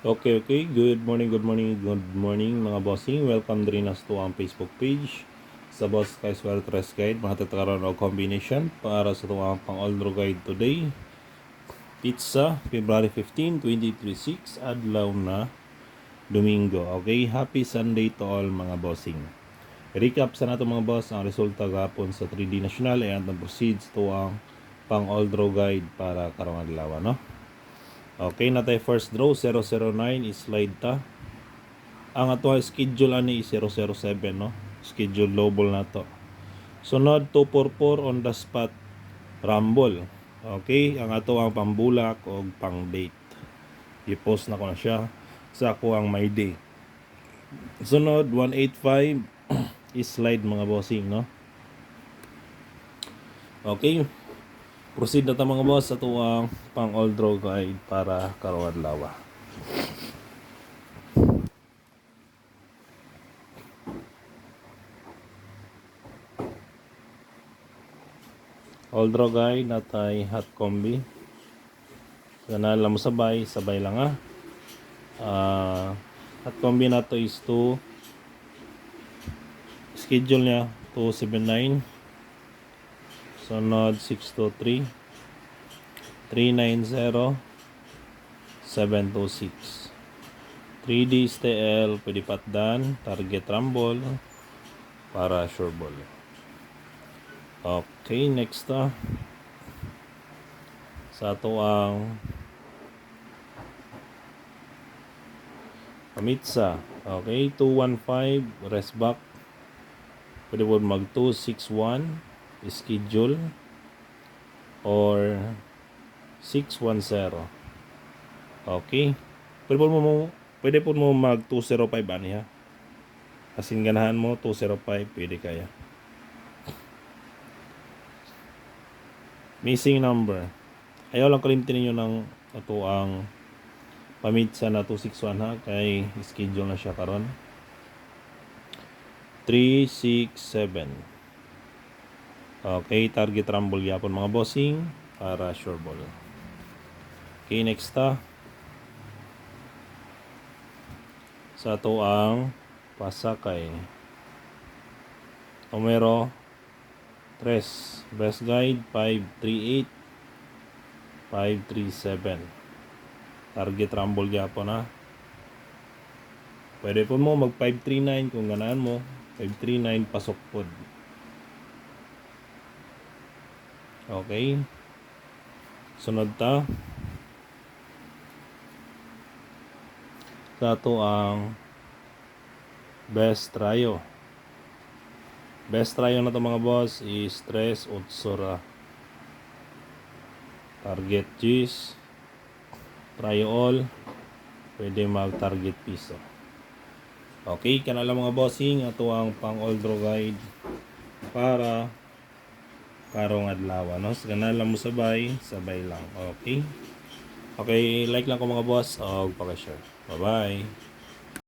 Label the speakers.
Speaker 1: Okay. Good morning mga bossing. Welcome din us to ang Facebook page sa Boss Kai's Well Dress Guide. Makatataroon o combination para sa tuwang pang-all guide today. Pizza, February 15, 2026, adlaw na Domingo. Okay, happy Sunday to all mga bossing. Recap sa nato mga boss ang resulta gapon sa 3D National and ang proceeds to ang pang-all guide para karong adlaw, no? Okay, na tayo first draw, 009 is slide ta. Ang ato schedule ani is 007, no? Schedule double na to. Sunod 244 on the spot rumble. Okay, ang ato ang pambulak o pang date. I-post na ko na siya sa ako ang my day. Sunod 185 is slide mga bossing, no? Okay. Proceed na ta mga boss sa tuwang pang all draw guide para karong adlaw. All draw guide natay hot combi. Kana lang mo sabay lang ha. Hot combi nato is to schedule niya 279. Sunod 623 390 726 3D STL pwede patdan target rumble para sure ball. Okay, next sa ato ang pamitsa. Okay, 215 rest back pwede po mag 261 schedule or 610. Okay, pwede po mo mag 205 ani ha. Kasing ganahan mo 205 pwede kaya. Missing number. Ayaw lang kalimtin ninyo ng ito ang pamitsa na 261 ha. Kay schedule na siya karon. 367. Okay, target rumble yapon mga bossing para sure ball. Okay, next sa ito ang pasakay. Numero 3. Best guide 538 537. Target rumble yapon ha. Pwede po mo mag 539 kung ganaan mo. 539 pasok pod. Okay. Sunod sa ito ang best tryo. Best tryo na to mga boss is 3 utsura. Target G's. Tryo all. Pwede mag target piso. Okay, kanala mga bossing, ito ang pang all draw guide para karong adlaw, no? So kanala mo sabay lang. Okay. Okay, like lang ko mga boss o paki-share. Bye-bye.